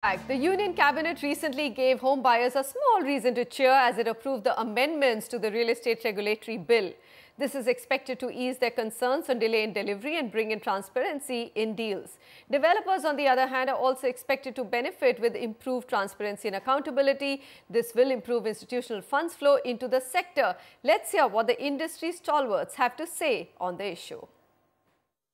The Union Cabinet recently gave home buyers a small reason to cheer as it approved the amendments to the real estate regulatory bill. This is expected to ease their concerns on delay in delivery and bring in transparency in deals. Developers, on the other hand, are also expected to benefit with improved transparency and accountability. This will improve institutional funds flow into the sector. Let's hear what the industry stalwarts have to say on the issue.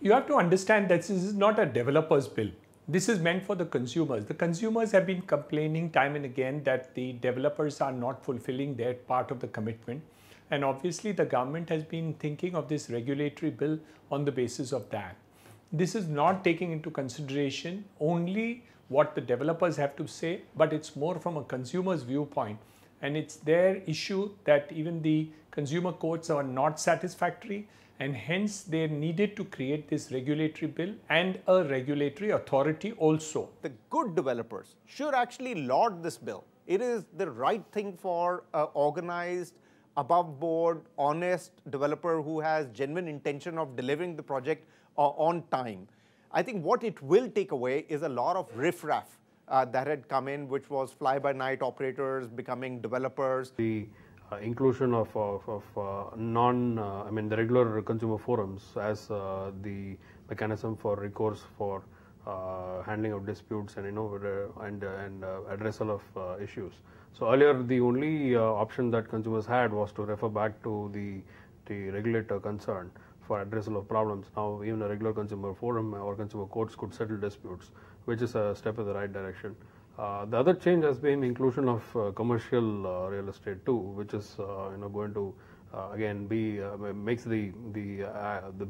You have to understand that this is not a developer's bill. This is meant for the consumers. The consumers have been complaining time and again that the developers are not fulfilling their part of the commitment. And obviously the government has been thinking of this regulatory bill on the basis of that. This is not taking into consideration only what the developers have to say, but it's more from a consumer's viewpoint. And it's their issue that even the consumer courts are not satisfactory, and hence they needed to create this regulatory bill and a regulatory authority also. The good developers should actually laud this bill. It is the right thing for an organized, above board, honest developer who has genuine intention of delivering the project on time. I think what it will take away is a lot of riffraff that had come in, which was fly-by-night operators becoming developers. The inclusion of the regular consumer forums as the mechanism for recourse for handling of disputes and addressal of issues. So earlier the only option that consumers had was to refer back to the regulator concerned for addressal of problems. Now even a regular consumer forum or consumer courts could settle disputes, which is a step in the right direction. The other change has been inclusion of commercial real estate too, which is going to again be makes the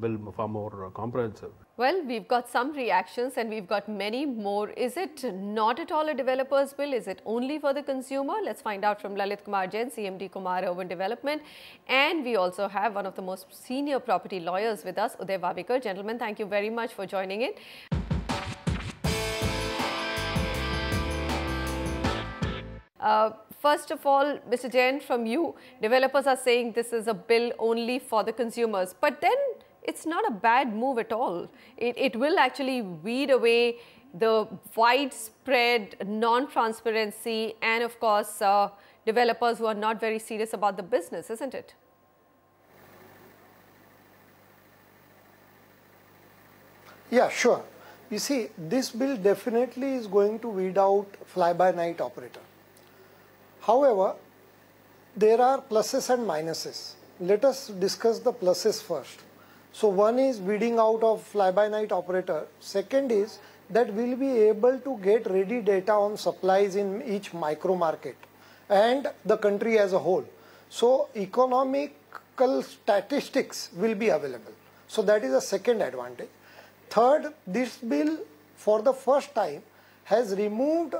bill far more comprehensive. Well, we've got some reactions and we've got many more. Is it not at all a developer's bill? Is it only for the consumer? Let's find out from Lalit Kumar Jain, CMD Kumar Urban Development. And we also have one of the most senior property lawyers with us, Uday Vavekar. Gentlemen, thank you very much for joining in. First of all, Mr. Jain, from you, developers are saying this is a bill only for the consumers. But then it's not a bad move at all. It will actually weed away the widespread non-transparency and, of course, developers who are not very serious about the business, isn't it? Yeah, sure. You see, this bill definitely is going to weed out fly-by-night operator. However, there are pluses and minuses. Let us discuss the pluses first. So one is weeding out of fly-by-night operator. Second is that we'll be able to get ready data on supplies in each micro market and the country as a whole. So economical statistics will be available. So that is a second advantage. Third, this bill for the first time has removed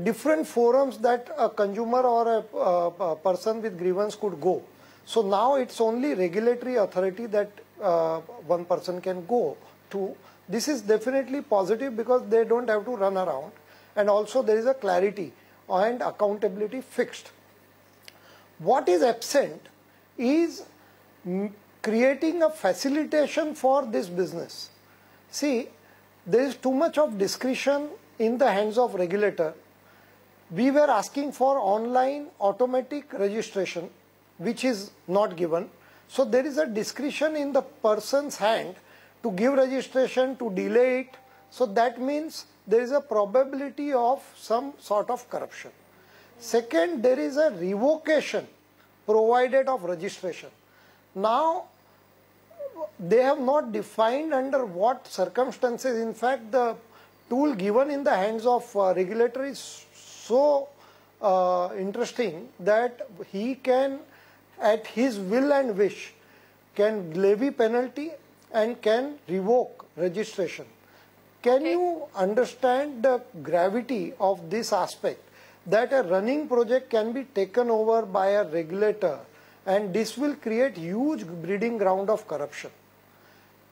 different forums that a consumer or a person with grievance could go. So now it's only regulatory authority that one person can go to. This is definitely positive because they don't have to run around, and also there is a clarity and accountability fixed. What is absent is creating a facilitation for this business. See, there is too much of discretion in the hands of regulator. We were asking for online automatic registration, which is not given. So there is a discretion in the person's hand to give registration, to delay it. So that means there is a probability of some sort of corruption. Second, there is a revocation provided of registration. Now, they have not defined under what circumstances. In fact, the tool given in the hands of regulator is so interesting that he can, at his will and wish, can levy penalty and can revoke registration. Can you understand the gravity of this aspect, that a running project can be taken over by a regulator, and this will create huge breeding ground of corruption.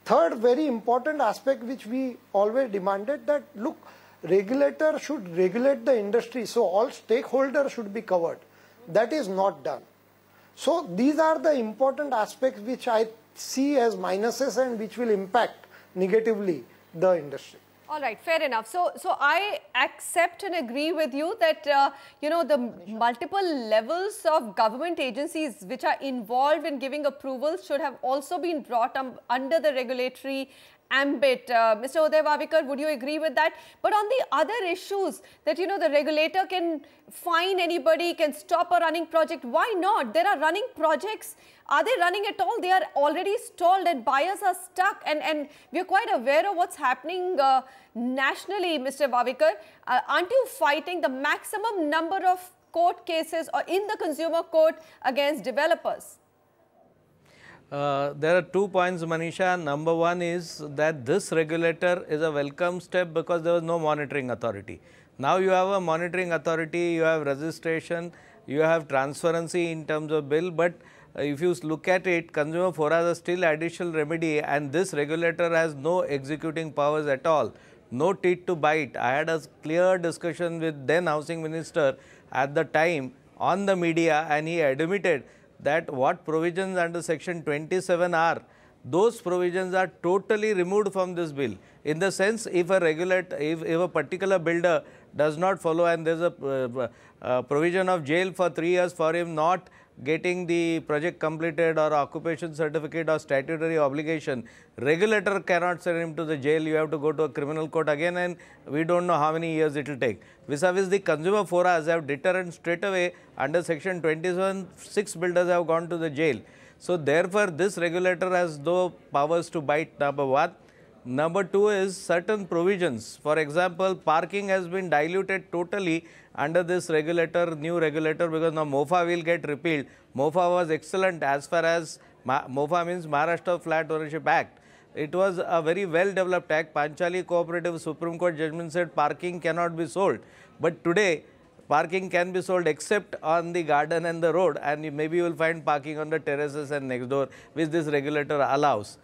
Third very important aspect which we always demanded, that look, regulator should regulate the industry, so all stakeholders should be covered. That is not done. So these are the important aspects which I see as minuses and which will impact negatively the industry. All right, fair enough. So I accept and agree with you that, you know, the multiple levels of government agencies which are involved in giving approvals should have also been brought under the regulatory ambit. Mr. Uday Vavekar, would you agree with that? But on the other issues that, you know, the regulator can fine anybody, can stop a running project, why not? There are running projects. Are they running at all? They are already stalled and buyers are stuck. And we are quite aware of what's happening nationally, Mr. Vavekar. Aren't you fighting the maximum number of court cases or in the consumer court against developers? There are 2 points, Manisha. Number one is that this regulator is a welcome step because there was no monitoring authority. Now you have a monitoring authority, you have registration, you have transparency in terms of bill, but if you look at it, consumer forums are still additional remedy, and this regulator has no executing powers at all, no teeth to bite. I had a clear discussion with then Housing Minister at the time on the media, and he admitted that what provisions under section 27 are, those provisions are totally removed from this bill. In the sense, if a regulator, if a particular builder does not follow, and there is a provision of jail for 3 years for him not getting the project completed or occupation certificate or statutory obligation, regulator cannot send him to the jail. You have to go to a criminal court again, and we don't know how many years it will take. Vis-a-vis the consumer forums have deterrent straight away. Under section 27, 6 builders have gone to the jail. So therefore, this regulator has no powers to bite, number one. Number two is certain provisions. For example, parking has been diluted totally under this regulator, new regulator, because now MOFA will get repealed. MOFA was excellent as far as MOFA means Maharashtra Flat Ownership Act. It was a very well developed act. Panchali Cooperative Supreme Court judgment said parking cannot be sold. But today, parking can be sold except on the garden and the road, and maybe you will find parking on the terraces and next door, which this regulator allows.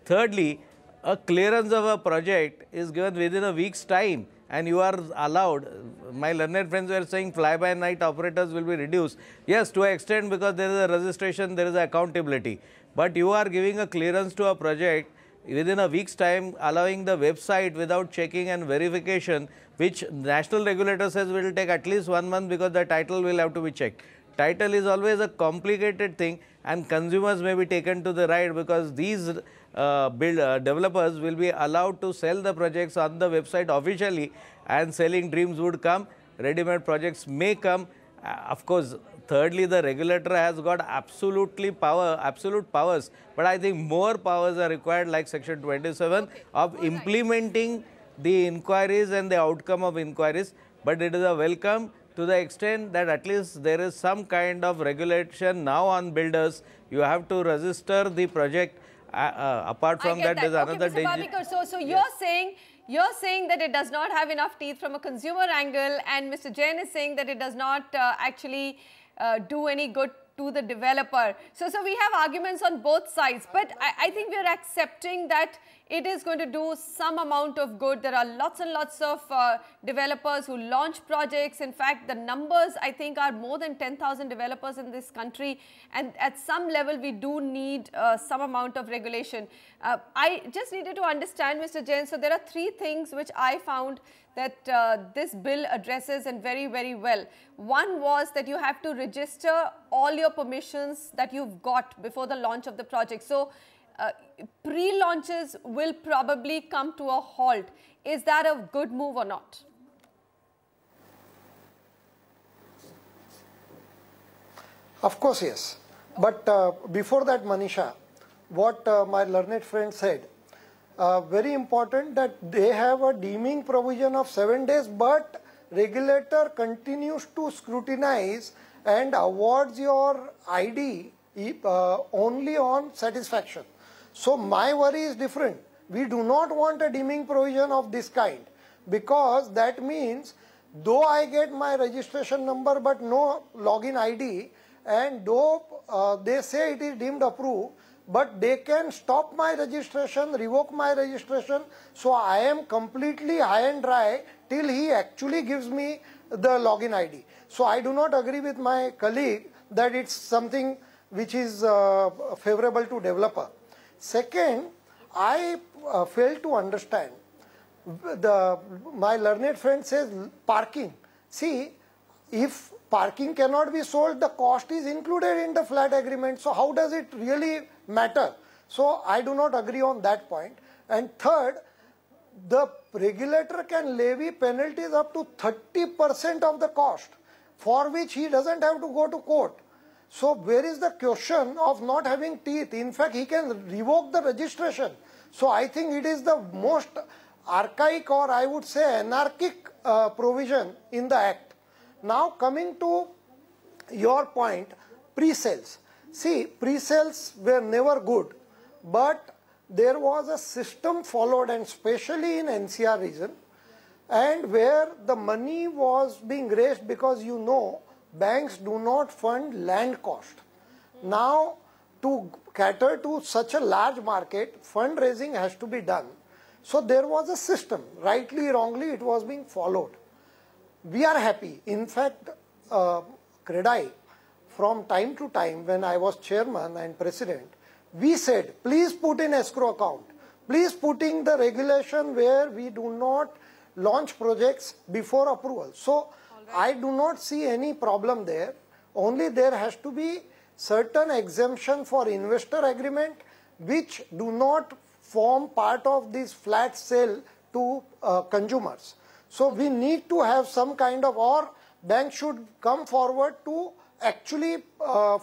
Thirdly, a clearance of a project is given within a week's time, and you are allowed. My learned friends were saying fly-by-night operators will be reduced. Yes, to an extent, because there is a registration, there is accountability. But you are giving a clearance to a project within a week's time, allowing the website without checking and verification, which national regulator says will take at least 1 month because the title will have to be checked. Title is always a complicated thing, and consumers may be taken to the ride because these developers will be allowed to sell the projects on the website officially, and selling dreams would come, ready-made projects may come. Of course, thirdly, the regulator has got absolute powers, but I think more powers are required, like section 27 of implementing the inquiries and the outcome of inquiries. But it is a welcome to the extent that at least there is some kind of regulation now on builders. You have to register the project. Apart from that, there is another danger. So you're saying that it does not have enough teeth from a consumer angle, and Mr. Jain is saying that it does not actually do any good to the developer. So we have arguments on both sides, but I think we are accepting that it is going to do some amount of good. There are lots and lots of developers who launch projects. In fact, the numbers, I think, are more than 10,000 developers in this country. And at some level, we do need some amount of regulation. I just needed to understand, Mr. Jain, so there are 3 things which I found that this bill addresses, and very, very well. One was that you have to register all your permissions that you've got before the launch of the project. So pre-launches will probably come to a halt. Is that a good move or not? Of course, yes. But before that, Manisha, what my learned friend said, very important that they have a deeming provision of 7 days, but regulator continues to scrutinize and awards your ID only on satisfaction. So my worry is different. We do not want a deeming provision of this kind, because that means though I get my registration number but no login ID, and though they say it is deemed approved, but they can stop my registration, revoke my registration. So I am completely high and dry till he actually gives me the login ID. So I do not agree with my colleague that it's something which is favorable to developer. Second, I fail to understand my learned friend says parking. See, if parking cannot be sold, the cost is included in the flat agreement. So how does it really matter? So I do not agree on that point. And third, the regulator can levy penalties up to 30% of the cost, for which he doesn't have to go to court. So where is the question of not having teeth? In fact, he can revoke the registration. So I think it is the most archaic, or I would say anarchic provision in the Act. Now coming to your point, pre-sales. See, pre-sales were never good, but there was a system followed, and especially in NCR region, and where the money was being raised, because you know banks do not fund land cost. Now to cater to such a large market, fundraising has to be done. So there was a system, rightly, wrongly, it was being followed. We are happy. In fact, CREDAI, from time to time, when I was chairman and president, we said, please put in escrow account. Please put in the regulation where we do not launch projects before approval. So I do not see any problem there. Only there has to be certain exemption for investor agreement which do not form part of this flat sale to consumers. So we need to have some kind of, or bank should come forward to actually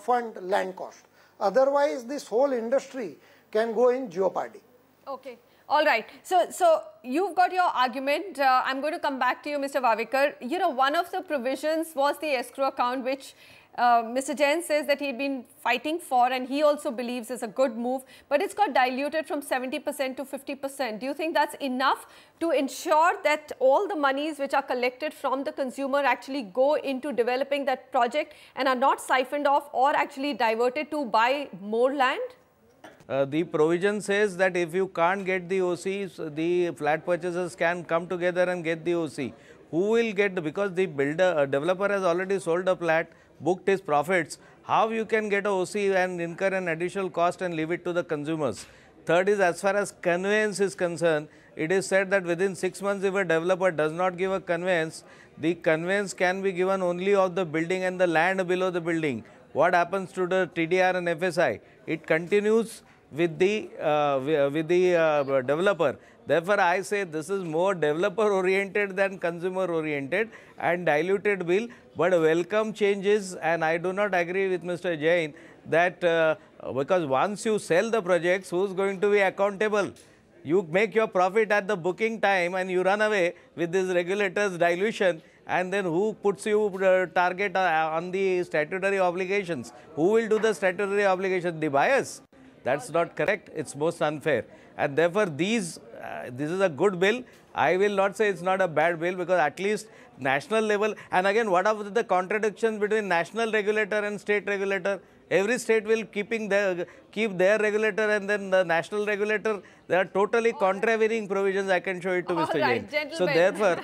fund land cost. Otherwise, this whole industry can go in jeopardy. Okay. All right. So you've got your argument. I'm going to come back to you, Mr. Vavekar. You know, one of the provisions was the escrow account, which Mr. Jain says that he'd been fighting for, and he also believes is a good move, but it's got diluted from 70% to 50%. Do you think that's enough to ensure that all the monies which are collected from the consumer actually go into developing that project and are not siphoned off or actually diverted to buy more land? The provision says that if you can't get the OC, the flat purchasers can come together and get the OC. Who will get, because the developer has already sold a flat, booked his profits, how you can get a OC and incur an additional cost and leave it to the consumers? Third is, as far as conveyance is concerned, it is said that within 6 months, if a developer does not give a conveyance, the conveyance can be given only of the building and the land below the building. What happens to the TDR and FSI? It continues with the developer. Therefore, I say this is more developer oriented than consumer oriented and diluted bill, but welcome changes. And I do not agree with Mr. Jain that because once you sell the projects, who is going to be accountable? You make your profit at the booking time and you run away with this regulator's dilution, and then who puts you target on the statutory obligations? Who will do the statutory obligation? The buyers. That's not correct. It's most unfair. And therefore, this is a good bill. I will not say it's not a bad bill, because at least national level, and again, what are the contradictions between national regulator and state regulator? Every state will keep their regulator, and then the national regulator. There are totally contravening provisions. I can show it to Mr. Jain. Gentlemen. So therefore,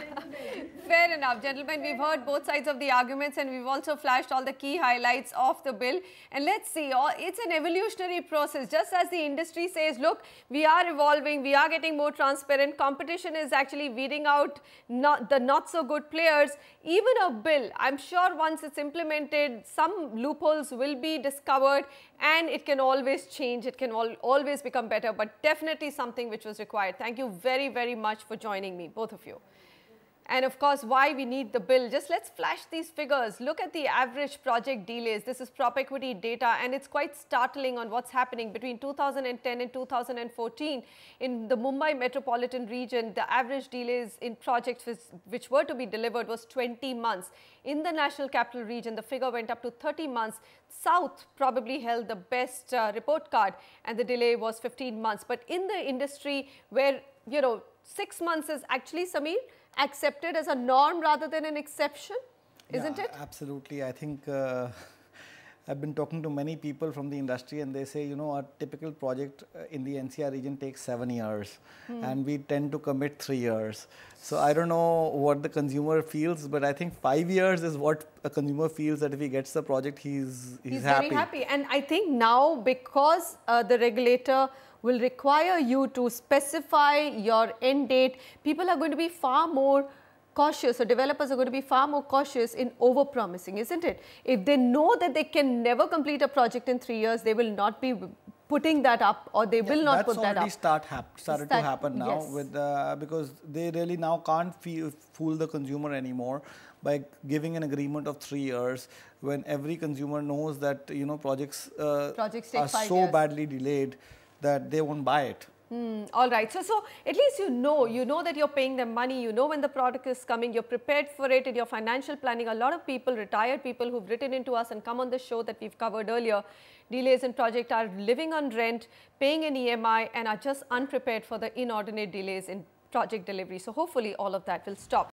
fair enough, gentlemen. We've heard both sides of the arguments, and we've also flashed all the key highlights of the bill. And let's see, it's an evolutionary process. Just as the industry says, look, we are evolving, we are getting more transparent, competition is actually weeding out the not so good players. Even a bill, I'm sure once it's implemented, some loopholes will be discovered, and it can always change, it can always become better, but definitely something which was required. Thank you very, very much for joining me, both of you. And of course, why we need the bill. Just let's flash these figures. Look at the average project delays. This is Prop Equity data, and it's quite startling on what's happening. Between 2010 and 2014, in the Mumbai metropolitan region, the average delays in projects which were to be delivered was 20 months. In the National Capital Region, the figure went up to 30 months. South probably held the best report card, and the delay was 15 months. But in the industry where, 6 months is actually, Samir, accepted as a norm rather than an exception, isn't it? Absolutely. I think I've been talking to many people from the industry, and they say, a typical project in the NCR region takes 7 years, and we tend to commit 3 years. So I don't know what the consumer feels, but I think 5 years is what a consumer feels, that if he gets the project, he's happy. Very happy. And I think now, because the regulator will require you to specify your end date, people are going to be far more cautious, or developers are going to be far more cautious in over-promising, isn't it? If they know that they can never complete a project in 3 years, they will not be putting that up, or they will not put that up. That's already started to happen now, yes. with because they really now can't fool the consumer anymore by giving an agreement of 3 years, when every consumer knows that projects take are 5 so years. badly delayed that they won't buy it. All right. So at least you know that you're paying them money, you know when the product is coming, you're prepared for it in your financial planning. A lot of people, retired people who've written into us and come on the show that we've covered earlier, delays in project, are living on rent, paying an EMI, and are just unprepared for the inordinate delays in project delivery. So hopefully all of that will stop.